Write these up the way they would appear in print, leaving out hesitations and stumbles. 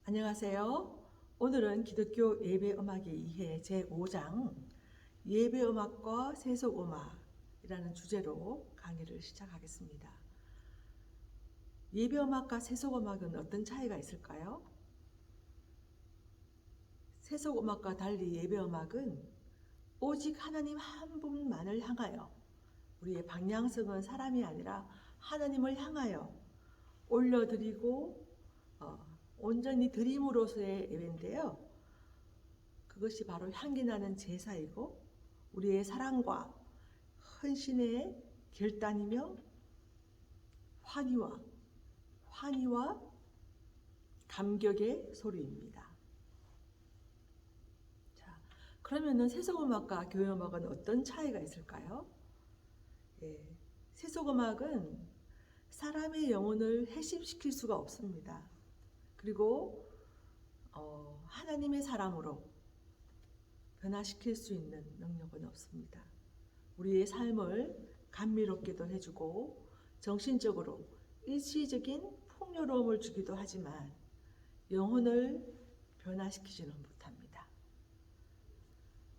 안녕하세요. 오늘은 기독교 예배음악의 이해 제5장 예배음악과 세속음악이라는 주제로 강의를 시작하겠습니다. 예배음악과 세속음악은 어떤 차이가 있을까요? 세속음악과 달리 예배음악은 오직 하나님 한 분만을 향하여, 우리의 방향성은 사람이 아니라 하나님을 향하여 올려드리고 온전히 드림으로서의 예배인데요. 그것이 바로 향기나는 제사이고 우리의 사랑과 헌신의 결단이며 환희와 감격의 소리입니다. 자, 그러면은 세속음악과 교회음악은 어떤 차이가 있을까요? 세속음악은 사람의 영혼을 해심시킬 수가 없습니다. 그리고 하나님의 사람으로 변화시킬 수 있는 능력은 없습니다. 우리의 삶을 감미롭게도 해주고 정신적으로 일시적인 풍요로움을 주기도 하지만 영혼을 변화시키지는 못합니다.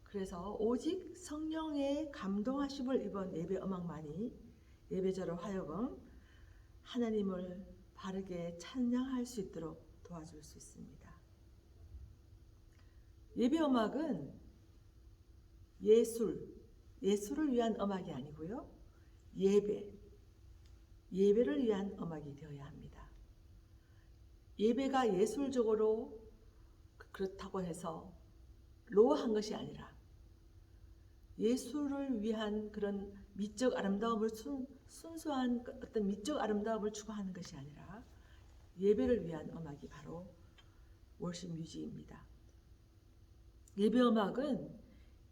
그래서 오직 성령의 감동하심을 입은 예배음악만이 예배자로 하여금 하나님을 바르게 찬양할 수 있도록 도와줄 수 있습니다. 예배음악은 예술을 위한 음악이 아니고요. 예배를 위한 음악이 되어야 합니다. 예배가 예술적으로 그렇다고 해서 로한 것이 아니라 예술을 위한 그런 미적 아름다움을 순수한 어떤 미적 아름다움을 추구하는 것이 아니라 예배를 위한 음악이 바로 월십 뮤직입니다. 예배 음악은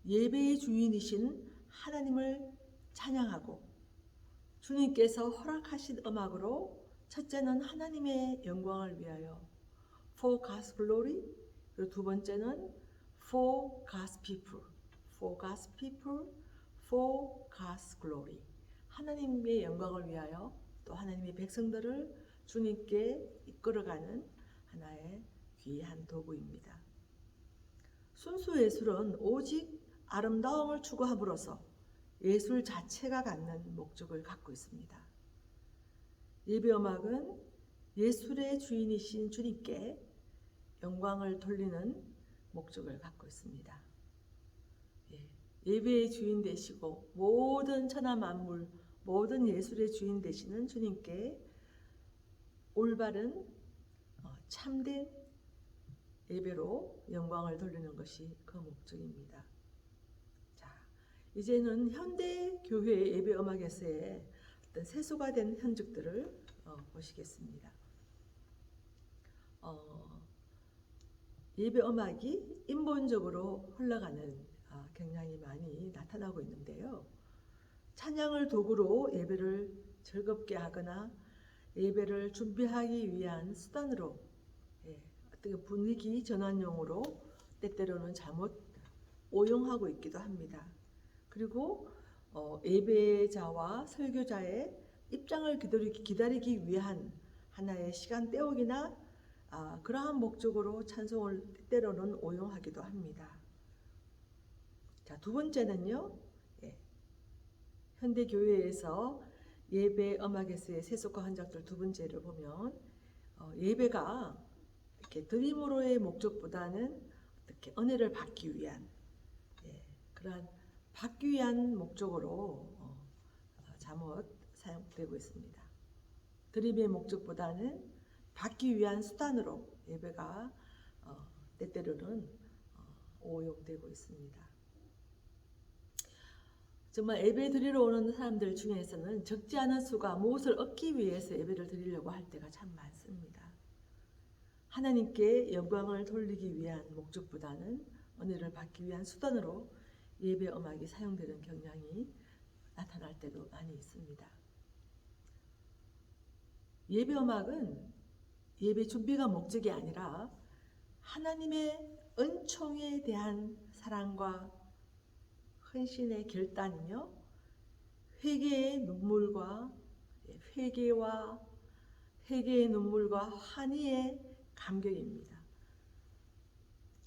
예배의 주인이신 하나님을 찬양하고 주님께서 허락하신 음악으로 첫째는 하나님의 영광을 위하여 For God's glory, 그리고 두 번째는 For God's people, For God's glory. 하나님의 영광을 위하여 또 하나님의 백성들을 주님께 이끌어가는 하나의 귀한 도구입니다. 순수 예술은 오직 아름다움을 추구함으로써 예술 자체가 갖는 목적을 갖고 있습니다. 예배음악은 예술의 주인이신 주님께 영광을 돌리는 목적을 갖고 있습니다. 예배의 주인 되시고 모든 천하 만물, 모든 예술의 주인 되시는 주님께 올바른 참된 예배로 영광을 돌리는 것이 그 목적입니다. 자, 이제는 현대 교회 예배 음악에서의 어떤 세속화된 현직들을 보시겠습니다. 예배 음악이 인본적으로 흘러가는 경향이 많이 나타나고 있는데요. 찬양을 도구로 예배를 즐겁게 하거나 예배를 준비하기 위한 수단으로 어떤 분위기 전환용으로 때때로는 잘못 오용하고 있기도 합니다. 그리고 예배자와 설교자의 입장을 기다리기 위한 하나의 시간 때우기나 그러한 목적으로 찬송을 때때로는 오용하기도 합니다. 자, 두 번째는요. 현대 교회에서 예배 음악에서의 세속화 흔적들 두 번째를 보면 예배가 이렇게 드림으로의 목적보다는 어떻게 은혜를 받기 위한 그러한 받기 위한 목적으로 잘못 사용되고 있습니다. 드림의 목적보다는 받기 위한 수단으로 예배가 때때로는 오용되고 있습니다. 정말 예배 드리러 오는 사람들 중에서는 적지 않은 수가 무엇을 얻기 위해서 예배를 드리려고 할 때가 참 많습니다. 하나님께 영광을 돌리기 위한 목적보다는 은혜를 받기 위한 수단으로 예배 음악이 사용되는 경향이 나타날 때도 많이 있습니다. 예배 음악은 예배 준비가 목적이 아니라 하나님의 은총에 대한 사랑과 헌신의 결단이며 회개의 눈물과 환희의 감격입니다.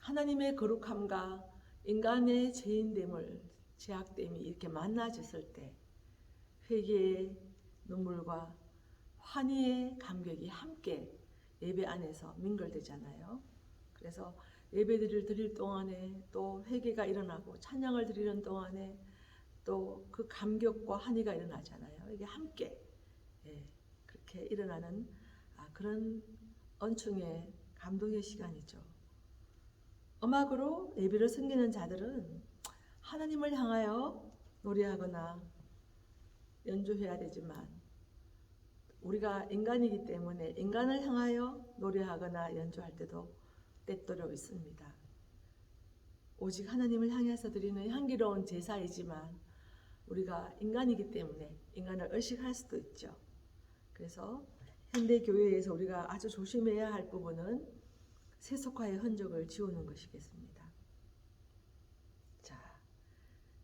하나님의 거룩함과 인간의 죄인됨을 죄악됨이 이렇게 만나졌을 때 회개의 눈물과 환희의 감격이 함께 예배 안에서 민글되잖아요. 그래서 예배를 드릴 동안에 또 회개가 일어나고 찬양을 드리는 동안에 또 그 감격과 환희가 일어나잖아요. 이게 함께 그렇게 일어나는 그런 언충의 감동의 시간이죠. 음악으로 예배를 섬기는 자들은 하나님을 향하여 노래하거나 연주해야 되지만 우리가 인간이기 때문에 인간을 향하여 노래하거나 연주할 때도 때때로 있습니다. 오직 하나님을 향해서 드리는 향기로운 제사이지만 우리가 인간이기 때문에 인간을 의식할 수도 있죠. 그래서 현대 교회에서 우리가 아주 조심해야 할 부분은 세속화의 흔적을 지우는 것이겠습니다. 자,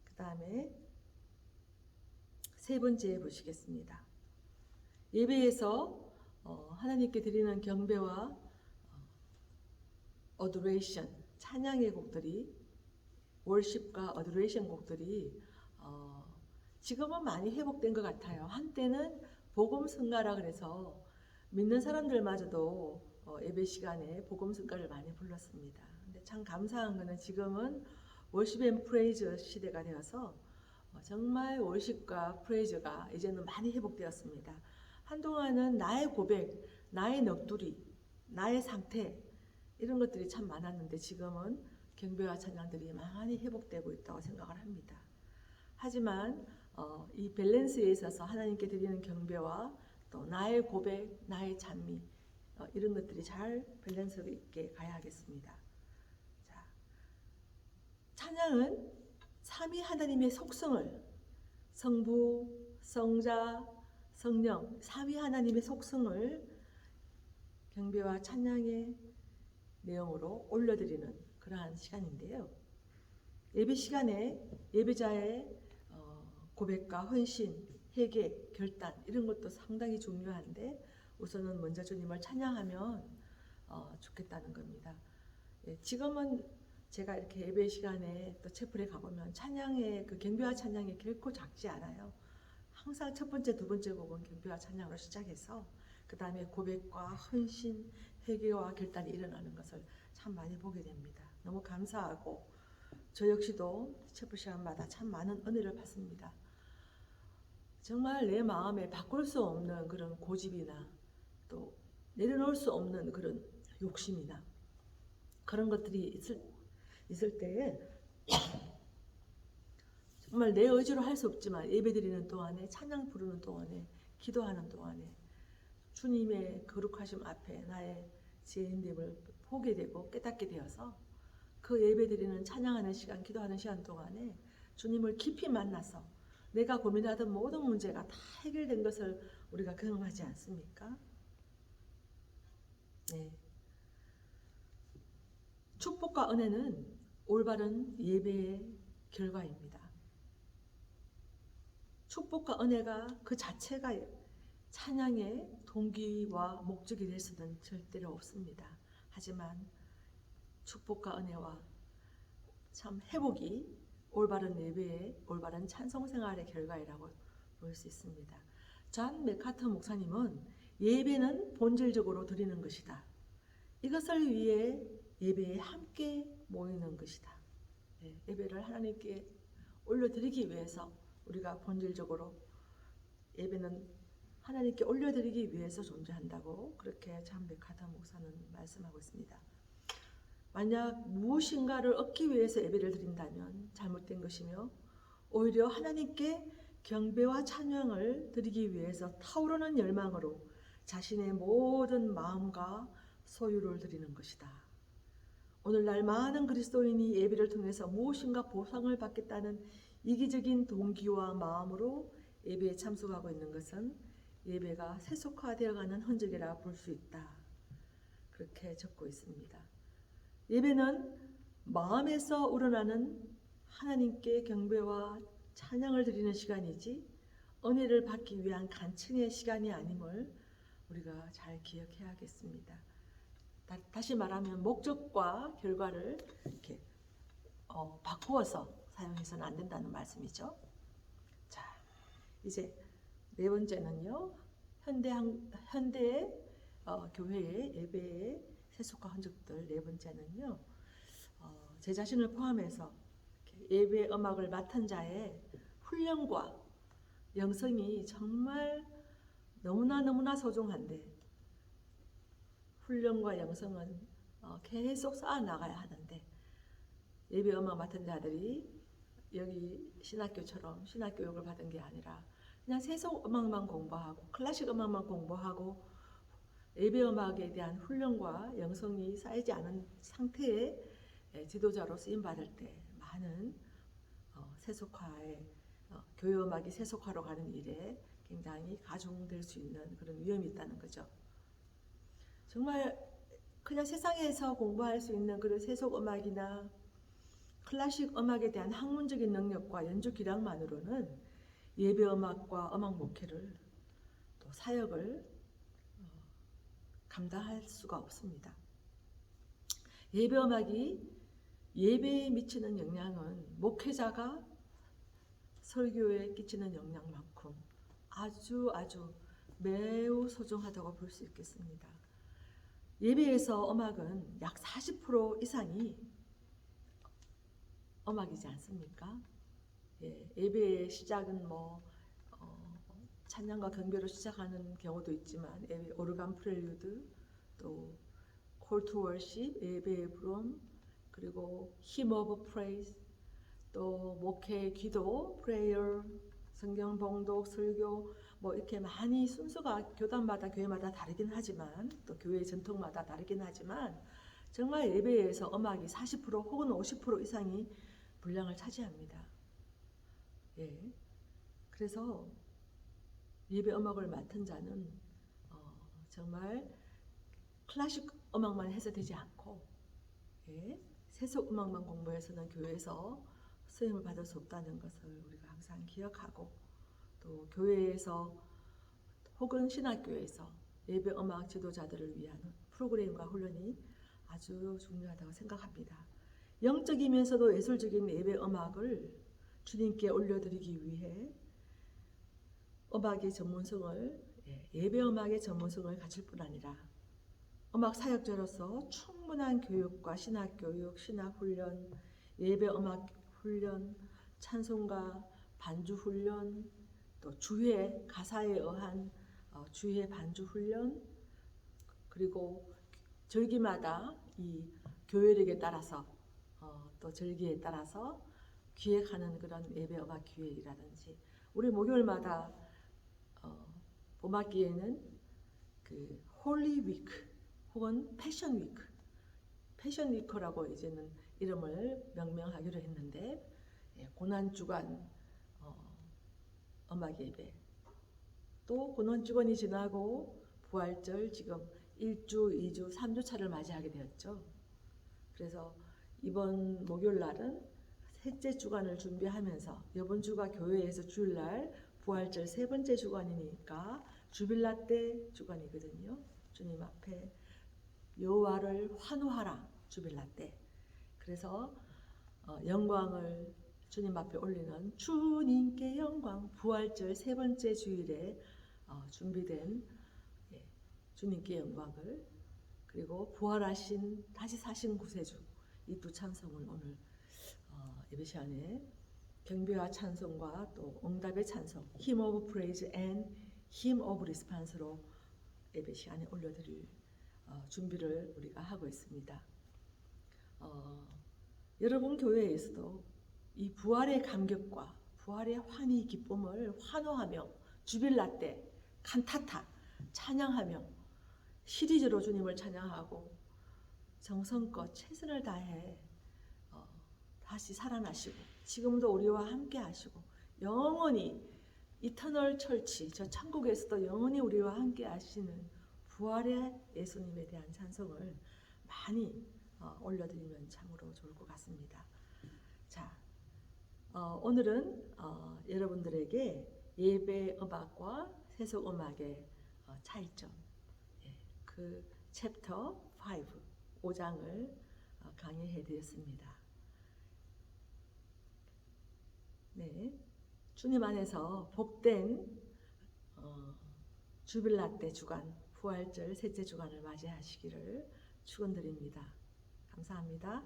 그 다음에 세 번째 보시겠습니다. 예배에서 하나님께 드리는 경배와 어도레이션, 찬양의 곡들이 월십과 어도레이션 곡들이 지금은 많이 회복된 것 같아요. 한때는 복음 성가라 그래서 믿는 사람들마저도 예배 시간에 복음 성가를 많이 불렀습니다. 근데 참 감사한 것은 지금은 월십 앤 프레이즈 시대가 되어서 정말 월십과 프레이즈가 이제는 많이 회복되었습니다. 한동안은 나의 고백, 나의 넋두리, 나의 상태 이런 것들이 참 많았는데 지금은 경배와 찬양들이 많이 회복되고 있다고 생각을 합니다. 하지만 이 밸런스에 있어서 하나님께 드리는 경배와 또 나의 고백, 나의 찬미 이런 것들이 잘 밸런스 있게 가야 하겠습니다. 자, 찬양은 삼위 하나님의 속성을 성부, 성자, 성령 삼위 하나님의 속성을 경배와 찬양의 내용으로 올려드리는 그러한 시간인데요. 예배 시간에 예배자의 고백과 헌신, 회개, 결단 이런 것도 상당히 중요한데 우선은 먼저 주님을 찬양하면 좋겠다는 겁니다. 지금은 제가 이렇게 예배 시간에 또 채플에 가보면 찬양의 그 경배와 찬양이 결코 작지 않아요. 항상 첫 번째, 두 번째 곡은 경배와 찬양으로 시작해서 그 다음에 고백과 헌신, 회개와 결단이 일어나는 것을 참 많이 보게 됩니다. 너무 감사하고 저 역시도 채플 시간마다 참 많은 은혜를 받습니다. 정말 내 마음에 바꿀 수 없는 그런 고집이나 또 내려놓을 수 없는 그런 욕심이나 그런 것들이 있을 때에 정말 내 의지로 할 수 없지만 예배드리는 동안에 찬양 부르는 동안에 기도하는 동안에 주님의 거룩하심 앞에 나의 죄인됨을 보게 되고 깨닫게 되어서 그 예배드리는 찬양하는 시간, 기도하는 시간 동안에 주님을 깊이 만나서 내가 고민하던 모든 문제가 다 해결된 것을 우리가 경험하지 않습니까? 네. 축복과 은혜는 올바른 예배의 결과입니다. 축복과 은혜가 그 자체가 찬양의 동기와 목적이 될 수는 절대로 없습니다. 하지만 축복과 은혜와 참 회복이 올바른 예배의 올바른 찬송 생활의 결과이라고 볼 수 있습니다. 존 맥카터 목사님은 예배는 본질적으로 드리는 것이다. 이것을 위해 예배에 함께 모이는 것이다. 예배를 하나님께 올려드리기 위해서 우리가 본질적으로 예배는 하나님께 올려드리기 위해서 존재한다고 그렇게 존 맥카터 목사는 말씀하고 있습니다. 만약 무엇인가를 얻기 위해서 예배를 드린다면 잘못된 것이며 오히려 하나님께 경배와 찬양을 드리기 위해서 타오르는 열망으로 자신의 모든 마음과 소유를 드리는 것이다. 오늘날 많은 그리스도인이 예배를 통해서 무엇인가 보상을 받겠다는 이기적인 동기와 마음으로 예배에 참석하고 있는 것은 예배가 세속화되어가는 흔적이라 볼 수 있다. 그렇게 적고 있습니다. 예배는 마음에서 우러나는 하나님께 경배와 찬양을 드리는 시간이지 은혜를 받기 위한 간증의 시간이 아님을 우리가 잘 기억해야겠습니다. 다시 말하면 목적과 결과를 이렇게 바꾸어서 사용해서는 안 된다는 말씀이죠. 자, 이제 네 번째는요. 현대의 교회의 예배의 세속화 흔적들. 네 번째는요. 제 자신을 포함해서 예배 음악을 맡은 자의 훈련과 영성이 정말 너무나 소중한데, 훈련과 영성은 계속 쌓아 나가야 하는데, 예배 음악 맡은 자들이 여기 신학교처럼 신학교육을 받은 게 아니라 그냥 세속 음악만 공부하고 클래식 음악만 공부하고 예배 음악에 대한 훈련과 영성이 쌓이지 않은 상태의 지도자로 쓰임 받을 때 많은 세속화의 교회 음악이 세속화로 가는 일에 굉장히 가중될 수 있는 그런 위험이 있다는 거죠. 정말 그냥 세상에서 공부할 수 있는 그런 세속 음악이나 클래식 음악에 대한 학문적인 능력과 연주 기량만으로는 예배 음악과 음악 목회를 또 사역을 감당할 수가 없습니다. 예배 음악이 예배에 미치는 영향은 목회자가 설교에 끼치는 영향만큼 아주 매우 소중하다고 볼 수 있겠습니다. 예배에서 음악은 약 40% 이상이 음악이지 않습니까? 예배의 시작은 찬양과 경배로 시작하는 경우도 있지만 오르간 프렐류드, 또 콜 투 월십, 예배의 부름, 그리고 힘 오브 프레이즈, 또 목회, 기도, 프레이어, 성경 봉독, 설교, 이렇게 많이 순서가 교단마다 교회마다 다르긴 하지만, 또 교회의 전통마다 다르긴 하지만, 정말 예배에서 음악이 40% 혹은 50% 이상이 분량을 차지합니다. 그래서 예배 음악을 맡은 자는 정말 클래식 음악만 해서 되지 않고 세속 음악만 공부해서는 교회에서 쓰임을 받을 수 없다는 것을 우리가 항상 기억하고, 또 교회에서 혹은 신학교에서 예배 음악 지도자들을 위한 프로그램과 훈련이 아주 중요하다고 생각합니다. 영적이면서도 예술적인 예배 음악을 주님께 올려드리기 위해 음악의 전문성을, 예배 음악의 전문성을 가질 뿐 아니라 음악 사역자로서 충분한 교육과 신학교육, 신학훈련, 예배 음악 훈련, 찬송가, 반주 훈련, 또 주회, 가사에 의한 주회 반주 훈련, 그리고 절기마다 이 교회력에 따라서 또 절기에 따라서 기획하는 그런 예배 음악 기획이라든지, 우리 목요일마다 봄학기에는 그 홀리 위크 혹은 패션 위크, 패션 위크라고 이제는 이름을 명명하기로 했는데, 고난주간 음악 예배, 또 고난주간이 지나고 부활절 지금 1주, 2주, 3주 차를 맞이하게 되었죠. 그래서 이번 목요일 날은 셋째 주간을 준비하면서, 이번 주가 교회에서 주일날 부활절 세 번째 주간이니까 주빌라 때 주간이거든요. 주님 앞에 여호와를 환호하라, 주빌라 때. 그래서 영광을 주님 앞에 올리는 주님께 영광, 부활절 세 번째 주일에 준비된 주님께 영광을, 그리고 부활하신 다시 사신 구세주, 이 두 찬송을 오늘 예배 시간에 경배와 찬송과 또 응답의 찬송, 힘 오브 프레이즈 앤 힘 오브 리스판스로 예배 시간에 올려드릴 준비를 우리가 하고 있습니다. 여러분 교회에서도 이 부활의 감격과 부활의 환희 기쁨을 환호하며 주빌라 때 칸타타 찬양하며 시리즈로 주님을 찬양하고 정성껏 최선을 다해 다시 살아나시고 지금도 우리와 함께 하시고 영원히 이터널 철치, 저 천국에서도 영원히 우리와 함께 하시는 부활의 예수님에 대한 찬송을 많이 올려드리면 참으로 좋을 것 같습니다. 자, 오늘은 여러분들에게 예배 음악과 세속 음악의 차이점, 그 챕터 5장을 강의해 드렸습니다. 네, 주님 안에서 복된 주빌라 때 주간, 부활절 셋째 주간을 맞이하시기를 축원드립니다. 감사합니다.